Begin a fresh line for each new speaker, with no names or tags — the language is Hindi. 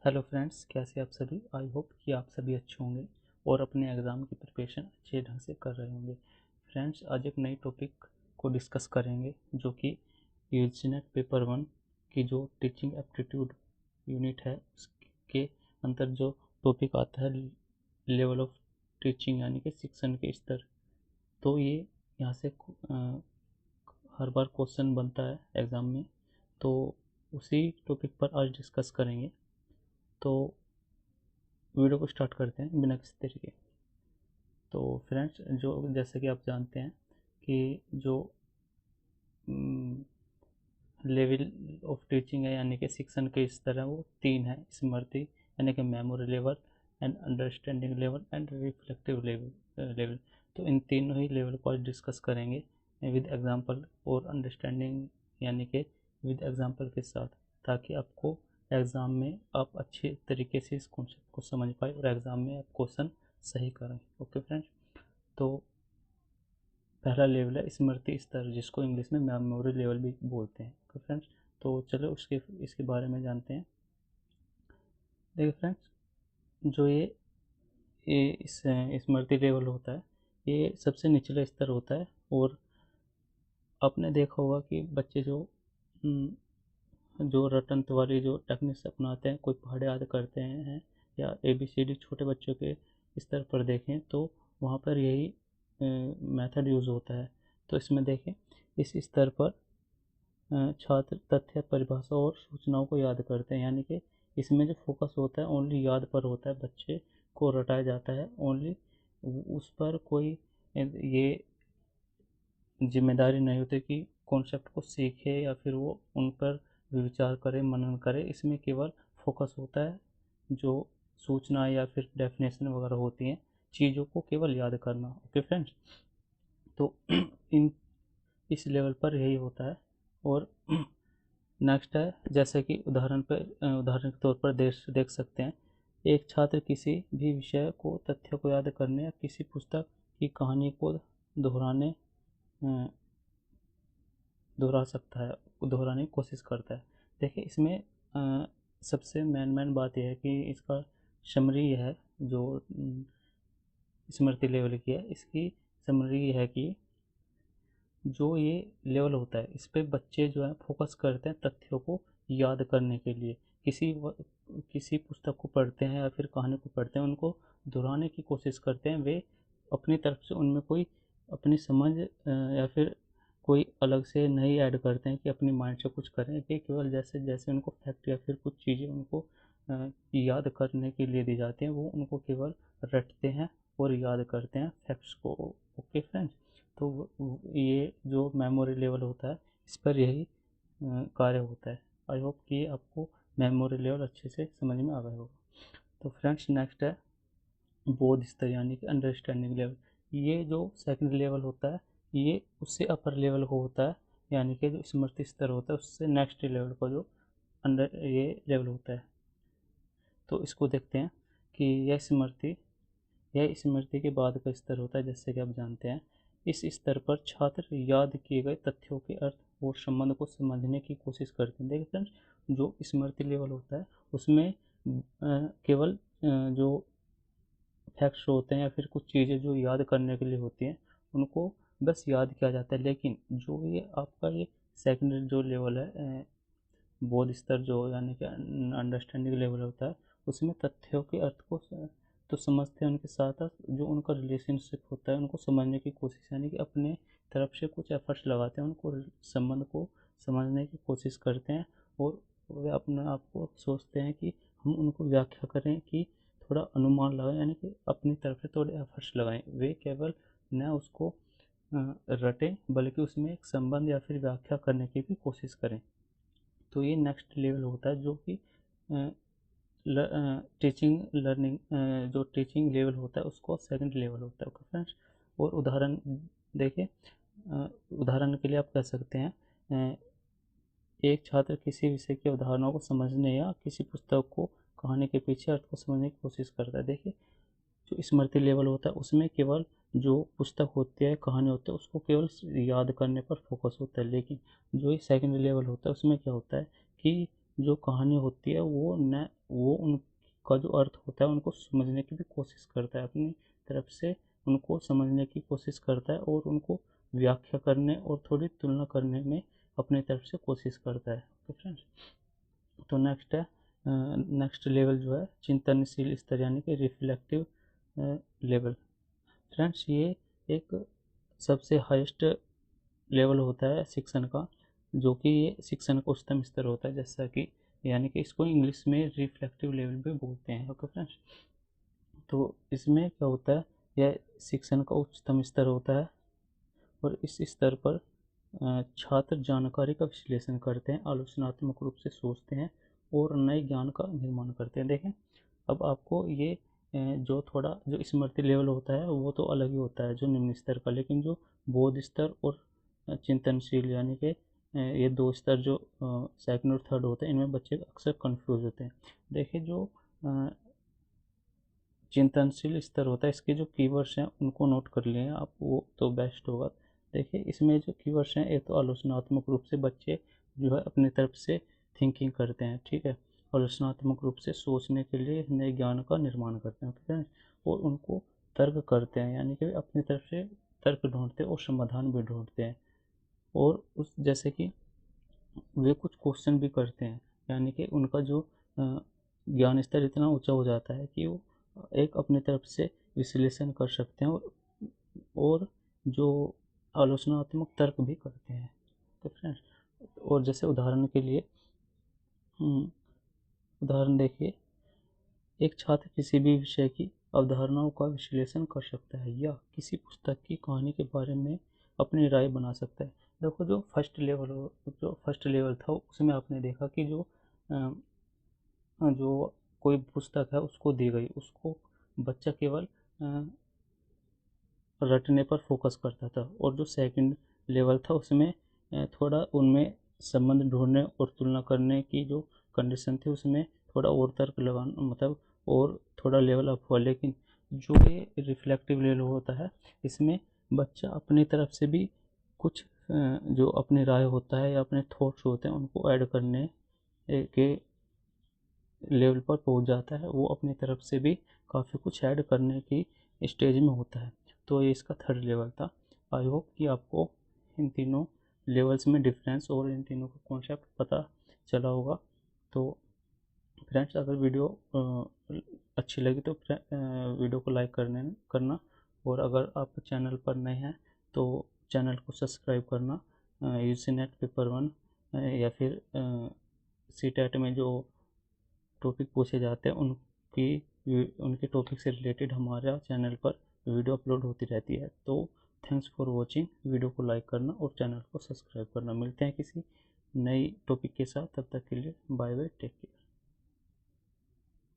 हेलो फ्रेंड्स, कैसे आप सभी। आई होप कि आप सभी अच्छे होंगे और अपने एग्ज़ाम की प्रिपरेशन अच्छे ढंग से कर रहे होंगे। फ्रेंड्स, आज एक नई टॉपिक को डिस्कस करेंगे जो कि यूजीसी पेपर 1 की जो टीचिंग एप्टीट्यूड यूनिट है उसके अंदर जो टॉपिक आता है लेवल ऑफ टीचिंग यानी कि शिक्षण के स्तर। तो ये यहाँ से हर बार क्वेश्चन बनता है एग्ज़ाम में, तो उसी टॉपिक पर आज डिस्कस करेंगे। तो वीडियो को स्टार्ट करते हैं बिना किसी तरीके। तो फ्रेंड्स, जो जैसे कि आप जानते हैं कि जो लेवल ऑफ टीचिंग है यानी कि शिक्षण के स्तर है वो तीन है। स्मृति यानी कि memory level and understanding level and reflective level. तो इन तीनों ही लेवल को आज डिस्कस करेंगे विद एग्जांपल और अंडरस्टैंडिंग यानी कि विद एग्जांपल के साथ, ताकि आपको एग्ज़ाम में आप अच्छे तरीके से इस कॉन्सेप्ट को समझ पाए और एग्ज़ाम में आप क्वेश्चन सही करें। ओके फ्रेंड्स, तो पहला लेवल है स्मृति स्तर, जिसको इंग्लिश में मेमोरी लेवल भी बोलते हैं। ओके फ्रेंड्स, तो चलो इसके बारे में जानते हैं। देखिए फ्रेंड्स, जो ये इस स्मृति लेवल होता है, ये सबसे निचला स्तर होता है। और आपने देखा होगा कि बच्चे जो रटंत वाली जो टेक्निक्स अपनाते हैं, कोई पहाड़े याद करते हैं या ABCD छोटे बच्चों के स्तर पर देखें तो वहाँ पर यही मेथड यूज़ होता है। तो इसमें देखें, इस स्तर पर छात्र तथ्य, परिभाषा और सूचनाओं को याद करते हैं, यानी कि इसमें जो फोकस होता है ओनली याद पर होता है। बच्चे को रटाया जाता है ओनली, उस पर कोई ये जिम्मेदारी नहीं होती कि कॉन्सेप्ट को सीखे या फिर वो उन पर विचार करे, मनन करे। इसमें केवल फोकस होता है जो सूचना या फिर डेफिनेशन वगैरह होती हैं, चीज़ों को केवल याद करना। ओके फ्रेंड्स, तो इन इस लेवल पर यही होता है। और नेक्स्ट है, जैसे कि उदाहरण के तौर पर देख सकते हैं, एक छात्र किसी भी विषय को तथ्य को याद करने या किसी पुस्तक की कहानी को दोहराने दोहरा सकता है, दोहराने की कोशिश करता है। देखिए इसमें सबसे मेन बात यह है कि इसका समरी है जो स्मृति लेवल की है, इसकी समरी है कि जो ये लेवल होता है इस पे बच्चे जो है फोकस करते हैं तथ्यों को याद करने के लिए। किसी पुस्तक को पढ़ते हैं या फिर कहानी को पढ़ते हैं, उनको दोहराने की कोशिश करते हैं। वे अपनी तरफ से उनमें कोई अपनी समझ या फिर कोई अलग से नहीं ऐड करते हैं कि अपनी माइंड से कुछ करें। ये केवल जैसे जैसे उनको फैक्ट या फिर कुछ चीज़ें उनको याद करने के लिए दी जाती हैं, वो उनको केवल रटते हैं और याद करते हैं फैक्ट्स को। ओके फ्रेंड्स, तो ये जो मेमोरी लेवल होता है इस पर यही कार्य होता है। आई होप कि आपको मेमोरी लेवल अच्छे से समझ में आ गया होगा। तो फ्रेंड्स, नेक्स्ट है बोध स्तर यानी कि अंडरस्टैंडिंग लेवल। ये जो सेकंड लेवल होता है ये उससे अपर लेवल को होता है, यानी कि जो स्मृति स्तर होता है उससे नेक्स्ट लेवल का जो अंडर ये लेवल होता है। तो इसको देखते हैं कि यह स्मृति के बाद का स्तर होता है। जैसे कि आप जानते हैं, इस स्तर पर छात्र याद किए गए तथ्यों के अर्थ और संबंध को समझने की कोशिश करते हैं। देखिए फ्रेंड्स, जो स्मृति लेवल होता है उसमें केवल जो फैक्ट्स होते हैं या फिर कुछ चीज़ें जो याद करने के लिए होती हैं उनको बस याद किया जाता है। लेकिन जो ये आपका ये सेकंड जो लेवल है, बोध स्तर जो यानी कि अंडरस्टैंडिंग लेवल होता है, उसमें तथ्यों के अर्थ को तो समझते हैं, उनके साथ साथ जो उनका रिलेशनशिप होता है उनको समझने की कोशिश, यानी कि अपने तरफ से कुछ एफर्ट्स लगाते हैं, उनको संबंध को समझने की कोशिश करते हैं। और वे अपने आप को सोचते हैं कि हम उनको व्याख्या करें, कि थोड़ा अनुमान लगाएं, यानी कि अपनी तरफ से थोड़े एफर्ट्स लगाएं। वे केवल न उसको रटें बल्कि उसमें एक संबंध या फिर व्याख्या करने की भी कोशिश करें। तो ये नेक्स्ट लेवल होता है जो कि टीचिंग लर्निंग जो टीचिंग लेवल होता है उसको सेकंड लेवल होता है। ओके फ्रेंड्स, और उदाहरण देखिए, उदाहरण के लिए आप कह सकते हैं एक छात्र किसी विषय की अवधारणाओं को समझने या किसी पुस्तक को कहानी के पीछे अर्थ को समझने की कोशिश करता है। देखिए, जो स्मृति लेवल होता है उसमें केवल जो पुस्तक होती है, कहानी होती है, उसको केवल याद करने पर फोकस होता है। लेकिन जो ये सेकंड लेवल होता है उसमें क्या होता है कि जो कहानी होती है वो उनका जो अर्थ होता है उनको समझने की भी कोशिश करता है, अपनी तरफ से उनको समझने की कोशिश करता है और उनको व्याख्या करने और थोड़ी तुलना करने में अपनी तरफ से कोशिश करता है। ओके फ्रेंड्स, तो नेक्स्ट लेवल जो है चिंतनशील स्तर यानी कि रिफ्लेक्टिव लेवल। फ्रेंड्स, ये एक सबसे हाईएस्ट लेवल होता है शिक्षण का, जो कि ये शिक्षण का उच्चतम स्तर होता है, जैसा कि यानी कि इसको इंग्लिश में रिफ्लेक्टिव लेवल भी बोलते हैं। ओके फ्रेंड्स, तो इसमें क्या होता है, यह शिक्षण का उच्चतम स्तर होता है और इस स्तर पर छात्र जानकारी का विश्लेषण करते हैं, आलोचनात्मक रूप से सोचते हैं और नए ज्ञान का निर्माण करते हैं। देखें, अब आपको ये जो थोड़ा जो स्मृति लेवल होता है वो तो अलग ही होता है, जो निम्न स्तर का, लेकिन जो बोध स्तर और चिंतनशील यानी कि ये दो स्तर जो सेकंड और थर्ड होते हैं, इनमें बच्चे अक्सर कंफ्यूज होते हैं। देखिए, जो चिंतनशील स्तर होता है, इसके जो कीवर्ड्स हैं उनको नोट कर लिए आप, वो तो बेस्ट होगा। देखिए, इसमें जो कीवर्ड्स हैं, एक तो आलोचनात्मक रूप से बच्चे जो है अपनी तरफ से थिंकिंग करते हैं, ठीक है, आलोचनात्मक रूप से सोचने के लिए नए ज्ञान का निर्माण करते हैं, ठीक है, और उनको तर्क करते हैं, यानी कि अपनी तरफ से तर्क ढूंढते हैं और समाधान भी ढूंढते हैं, और उस जैसे कि वे कुछ क्वेश्चन भी करते हैं, यानी कि उनका जो ज्ञान स्तर इतना ऊंचा हो जाता है कि वो एक अपनी तरफ से विश्लेषण कर सकते हैं और जो आलोचनात्मक तर्क भी करते हैं। तो फ्रेंड्स, और जैसे उदाहरण के लिए उदाहरण देखिए, एक छात्र किसी भी विषय की अवधारणाओं का विश्लेषण कर सकता है या किसी पुस्तक की कहानी के बारे में अपनी राय बना सकता है। देखो, जो फर्स्ट लेवल था उसमें आपने देखा कि जो कोई पुस्तक है उसको दी गई, उसको बच्चा केवल रटने पर फोकस करता था, और जो सेकंड लेवल था उसमें थोड़ा उनमें संबंध ढूंढने और तुलना करने की जो कंडीशन थी उसमें थोड़ा और तर्क लगाना, मतलब और थोड़ा लेवल अप हुआ। लेकिन जो ये रिफ्लेक्टिव लेवल होता है, इसमें बच्चा अपनी तरफ से भी कुछ जो अपनी राय होता है या अपने थॉट्स होते हैं उनको ऐड करने के लेवल पर पहुंच जाता है, वो अपनी तरफ से भी काफ़ी कुछ ऐड करने की स्टेज में होता है। तो ये इसका थर्ड लेवल था। आई होप कि आपको इन तीनों लेवल्स में डिफरेंस और इन तीनों का कॉन्सेप्ट पता चला होगा। तो फ्रेंड्स, अगर वीडियो अच्छी लगी तो वीडियो को लाइक करना, और अगर आप चैनल पर नए हैं तो चैनल को सब्सक्राइब करना। यूजी नेट पेपर 1 या फिर सीटेट में जो टॉपिक पूछे जाते हैं उनके टॉपिक से रिलेटेड हमारा चैनल पर वीडियो अपलोड होती रहती है। तो थैंक्स फॉर वॉचिंग, वीडियो को लाइक करना और चैनल को सब्सक्राइब करना। मिलते हैं किसी नई टॉपिक के साथ, तब तक के लिए बाय बाय, टेक केयर।